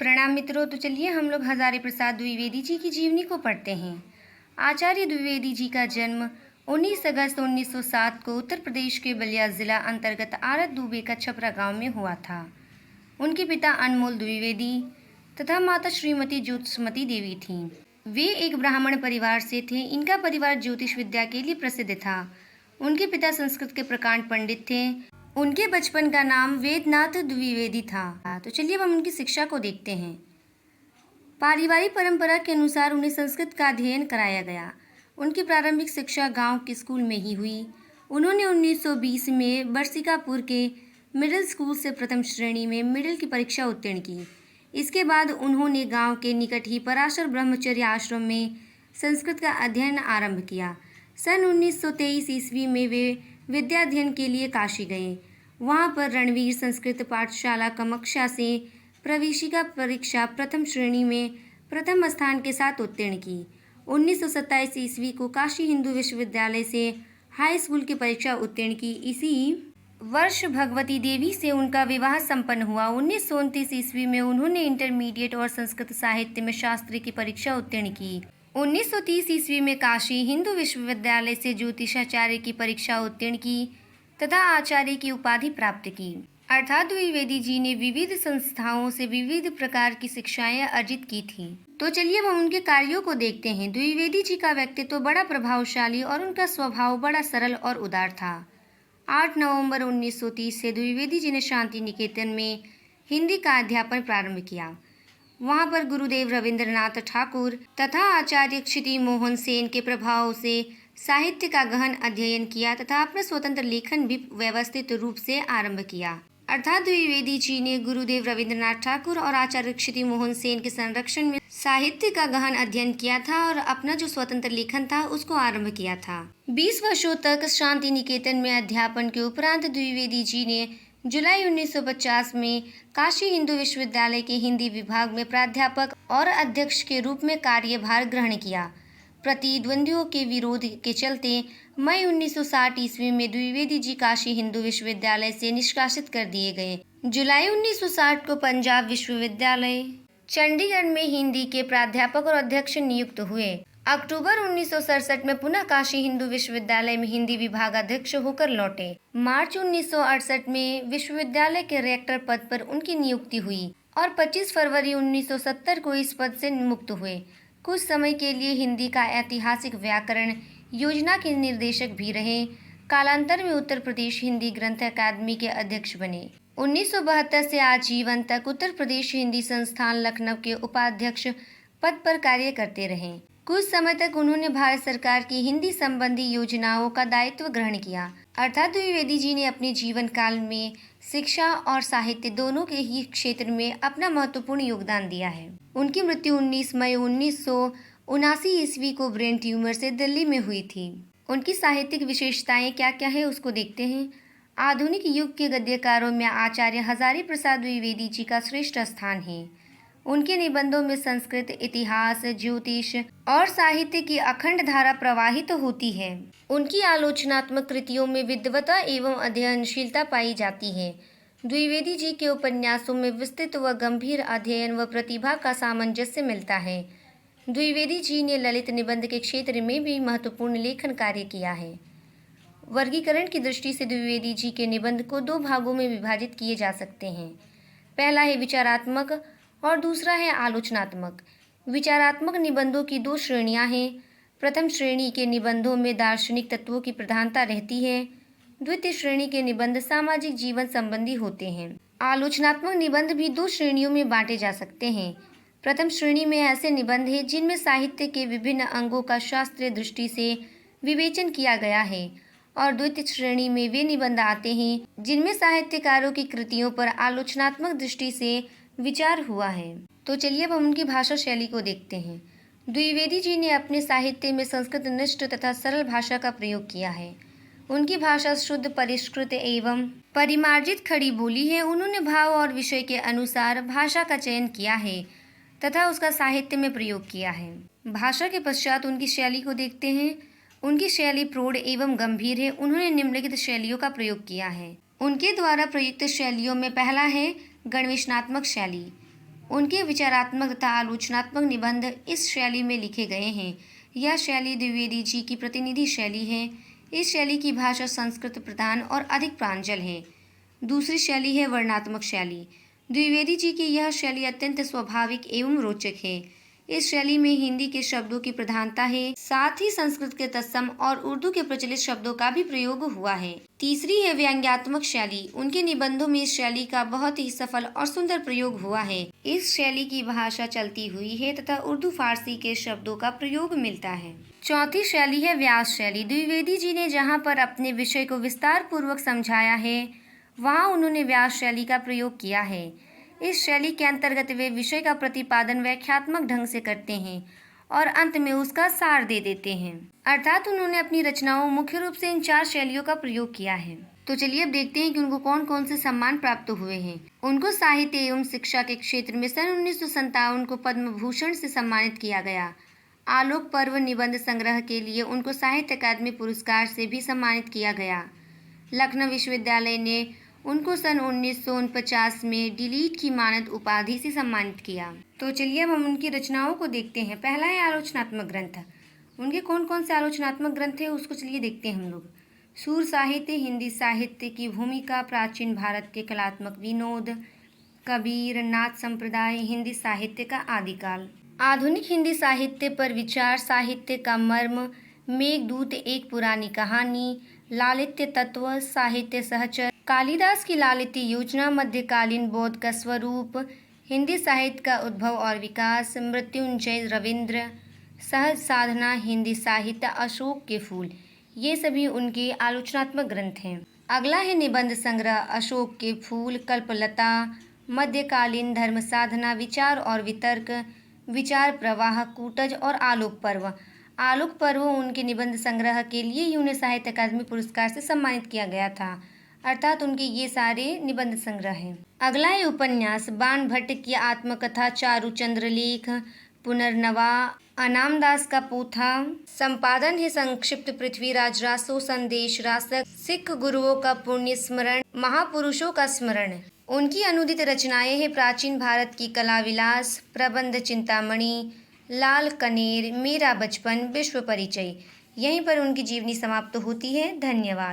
प्रणाम मित्रों। तो चलिए हम लोग हजारी प्रसाद द्विवेदी जी की जीवनी को पढ़ते हैं। आचार्य द्विवेदी जी का जन्म 19 अगस्त 1907 को उत्तर प्रदेश के बलिया जिला अंतर्गत आरत दुबे का छपरा गांव में हुआ था। उनके पिता अनमोल द्विवेदी तथा माता श्रीमती ज्योतिषमती देवी थीं। वे एक ब्राह्मण परिवार से थे। इनका परिवार ज्योतिष विद्या के लिए प्रसिद्ध था। उनके पिता संस्कृत के प्रकांड पंडित थे। उनके बचपन का नाम वेदनाथ द्विवेदी था। तो चलिए अब हम उनकी शिक्षा को देखते हैं। पारिवारिक परंपरा के अनुसार उन्हें संस्कृत का अध्ययन कराया गया। उनकी प्रारंभिक शिक्षा गांव के स्कूल में ही हुई। उन्होंने 1920 में बरसिकापुर के मिडिल स्कूल से प्रथम श्रेणी में मिडिल की परीक्षा उत्तीर्ण की। इसके बाद उन्होंने गांव के निकट ही पराशर ब्रह्मचर्य आश्रम में संस्कृत का अध्ययन आरंभ किया। सन 1923 ईस्वी में वे विद्याध्ययन के लिए काशी गए। वहां पर रणवीर संस्कृत पाठशाला कमक्षा से प्रवेशिका परीक्षा प्रथम श्रेणी में प्रथम स्थान के साथ उत्तीर्ण की। 1927 ईस्वी को काशी हिंदू विश्वविद्यालय से हाई स्कूल की परीक्षा उत्तीर्ण की। इसी वर्ष भगवती देवी से उनका विवाह संपन्न हुआ। 1929 ईस्वी में उन्होंने इंटरमीडिएट और संस्कृत साहित्य में शास्त्री की परीक्षा उत्तीर्ण की। 1930 ईस्वी में काशी हिंदू विश्वविद्यालय से ज्योतिषाचार्य की परीक्षा उत्तीर्ण की तथा आचार्य की उपाधि प्राप्त की। अर्थात द्विवेदी जी ने विविध संस्थाओं से विविध प्रकार की शिक्षाएं अर्जित की थी। तो चलिए अब हम उनके कार्यों को देखते हैं। द्विवेदी जी का व्यक्तित्व बड़ा प्रभावशाली और उनका स्वभाव बड़ा सरल और उदार था। 8 नवंबर 1930 से द्विवेदी जी ने शांति निकेतन में हिंदी का अध्यापन प्रारंभ किया। वहां पर गुरुदेव रविंद्रनाथ ठाकुर तथा आचार्य क्षिति मोहन सेन के प्रभाव से साहित्य का गहन अध्ययन किया तथा अपना स्वतंत्र लेखन भी व्यवस्थित रूप से आरंभ किया। अर्थात द्विवेदी जी ने गुरुदेव रविंद्रनाथ ठाकुर और आचार्य क्षिति मोहन सेन के संरक्षण में साहित्य का गहन अध्ययन किया था और अपना जो स्वतंत्र लेखन था उसको आरंभ किया था। 20 वर्षों तक शांति निकेतन में अध्यापन के उपरांत द्विवेदी जी ने जुलाई 1950 में काशी हिंदू विश्वविद्यालय के हिंदी विभाग में प्राध्यापक और अध्यक्ष के रूप में कार्यभार ग्रहण किया। प्रतिद्वंदियों के विरोध के चलते मई 1960 ईस्वी में द्विवेदी जी काशी हिंदू विश्वविद्यालय से निष्कासित कर दिए गए। जुलाई 1960 को पंजाब विश्वविद्यालय चंडीगढ़ में हिंदी के प्राध्यापक और अध्यक्ष नियुक्त हुए। अक्टूबर 1967 में पुनः काशी हिंदू विश्वविद्यालय में हिंदी विभाग अध्यक्ष होकर लौटे। मार्च 1968 में विश्वविद्यालय के रेक्टर पद पर उनकी नियुक्ति हुई और 25 फरवरी 1970 को इस पद से मुक्त हुए। कुछ समय के लिए हिंदी का ऐतिहासिक व्याकरण योजना के निर्देशक भी रहे। कालांतर में उत्तर प्रदेश हिंदी ग्रंथ अकादमी के अध्यक्ष बने। 1972 से आजीवन तक उत्तर प्रदेश हिंदी संस्थान लखनऊ के उपाध्यक्ष पद पर कार्य करते रहे। कुछ समय तक उन्होंने भारत सरकार की हिंदी संबंधी योजनाओं का दायित्व ग्रहण किया। अर्थात द्विवेदी जी ने अपने जीवन काल में शिक्षा और साहित्य दोनों के ही क्षेत्र में अपना महत्वपूर्ण योगदान दिया है। उनकी मृत्यु 19 मई 1979 ईस्वी को ब्रेन ट्यूमर से दिल्ली में हुई थी। उनकी साहित्यिक विशेषताएं क्या क्या है उसको देखते हैं। आधुनिक युग के गद्यकारों में आचार्य हजारी प्रसाद द्विवेदी जी का श्रेष्ठ स्थान है। उनके निबंधों में संस्कृत, इतिहास, ज्योतिष और साहित्य की अखंड धारा प्रवाहित होती है। उनकी आलोचनात्मक कृतियों में विद्वता एवं अध्ययनशीलता पाई जाती है। द्विवेदी जी के उपन्यासों में विस्तृत व गंभीर अध्ययन व प्रतिभा का सामंजस्य मिलता है। द्विवेदी जी ने ललित निबंध के क्षेत्र में भी महत्वपूर्ण लेखन कार्य किया है। वर्गीकरण की दृष्टि से द्विवेदी जी के निबंध को 2 भागों में विभाजित किए जा सकते हैं। पहला है विचारात्मक और दूसरा है आलोचनात्मक। विचारात्मक निबंधों की 2 श्रेणियां हैं। प्रथम श्रेणी के निबंधों में दार्शनिक तत्वों की प्रधानता रहती है। द्वितीय श्रेणी के निबंध सामाजिक जीवन संबंधी होते हैं। आलोचनात्मक निबंध भी 2 श्रेणियों में बांटे जा सकते हैं। प्रथम श्रेणी में ऐसे निबंध हैं जिनमें साहित्य के विभिन्न अंगों का शास्त्रीय दृष्टि से विवेचन किया गया है और द्वितीय श्रेणी में वे निबंध आते हैं जिनमें साहित्यकारों की कृतियों पर आलोचनात्मक दृष्टि से विचार हुआ है। तो चलिए अब हम उनकी भाषा शैली को देखते हैं। द्विवेदी जी ने अपने साहित्य में संस्कृत निष्ठ तथा सरल भाषा का प्रयोग किया है। उनकी भाषा शुद्ध, परिष्कृत एवं परिमार्जित खड़ी बोली है। उन्होंने भाव और विषय के अनुसार भाषा का चयन किया है तथा उसका साहित्य में प्रयोग किया है। भाषा के पश्चात उनकी शैली को देखते हैं। उनकी शैली प्रौढ़ एवं गंभीर है। उन्होंने निम्नलिखित शैलियों का प्रयोग किया है। उनके द्वारा प्रयुक्त शैलियों में पहला है गणवेशनात्मक शैली। उनके विचारात्मक तथा आलोचनात्मक निबंध इस शैली में लिखे गए हैं। यह शैली द्विवेदी जी की प्रतिनिधि शैली है। इस शैली की भाषा संस्कृत प्रधान और अधिक प्रांजल है। दूसरी शैली है वर्णनात्मक शैली। द्विवेदी जी की यह शैली अत्यंत स्वाभाविक एवं रोचक है। इस शैली में हिंदी के शब्दों की प्रधानता है, साथ ही संस्कृत के तत्सम और उर्दू के प्रचलित शब्दों का भी प्रयोग हुआ है। तीसरी है व्यंग्यात्मक शैली। उनके निबंधों में इस शैली का बहुत ही सफल और सुंदर प्रयोग हुआ है। इस शैली की भाषा चलती हुई है तथा उर्दू फारसी के शब्दों का प्रयोग मिलता है। चौथी शैली है व्यास शैली। द्विवेदी जी ने जहाँ पर अपने विषय को विस्तार पूर्वक समझाया है, वहाँ उन्होंने व्यास शैली का प्रयोग किया है। इस शैली के अंतर्गत वे विषय का प्रतिपादन व्याख्यात्मक ढंग से करते हैं और अंत में उसका सार दे देते हैं। अर्थात उन्होंने अपनी रचनाओं मुख्य रूप से इन 4 शैलियों का प्रयोग किया है। तो चलिए अब देखते हैं कि उनको कौन कौन से सम्मान प्राप्त हुए हैं। उनको साहित्य एवं शिक्षा के क्षेत्र में सन 1957 को पद्म भूषण से सम्मानित किया गया। आलोक पर्व निबंध संग्रह के लिए उनको साहित्य अकादमी पुरस्कार से भी सम्मानित किया गया। लखनऊ विश्वविद्यालय ने उनको सन 1949 में डिलीट की मानद उपाधि से सम्मानित किया। तो चलिए अब हम उनकी रचनाओं को देखते हैं। पहला है आलोचनात्मक ग्रंथ। उनके कौन कौन से आलोचनात्मक ग्रंथ हैं उसको चलिए देखते हैं हम लोग। सूर साहित्य, हिंदी साहित्य की भूमिका, प्राचीन भारत के कलात्मक विनोद, कबीर, नाथ संप्रदाय, हिंदी साहित्य का आदिकाल, आधुनिक हिंदी साहित्य पर विचार, साहित्य का मर्म, मेघदूत एक पुरानी कहानी, लालित्य तत्व, साहित्य सहचर, कालिदास की लालित्य योजना, मध्यकालीन बौद्ध का स्वरूप, हिंदी साहित्य का उद्भव और विकास, मृत्युंजय रविंद्र, सहज साधना, हिंदी साहित्य, अशोक के फूल, ये सभी उनके आलोचनात्मक ग्रंथ हैं। अगला है निबंध संग्रह, अशोक के फूल, कल्पलता, मध्यकालीन धर्म साधना, विचार और वितर्क, विचार प्रवाह, कूटज और आलोक पर्व। आलोक पर्व उनके निबंध संग्रह के लिए ही उन्हें साहित्य अकादमी पुरस्कार से सम्मानित किया गया था। अर्थात उनके ये सारे निबंध संग्रह हैं। अगला है उपन्यास, बाण भट्ट की आत्मकथा, चारुचंद्र लेख, पुनर्नवा, अनामदास का पोथा। संपादन है संक्षिप्त पृथ्वीराज रासो, संदेश रासक, सिख गुरुओं का पुण्य स्मरण, महापुरुषों का स्मरण। उनकी अनुदित रचनाएं हैं प्राचीन भारत की कला विलास, प्रबंध चिंतामणि, लाल कनेर, मेरा बचपन, विश्व परिचय। यहीं पर उनकी जीवनी समाप्त होती है। धन्यवाद।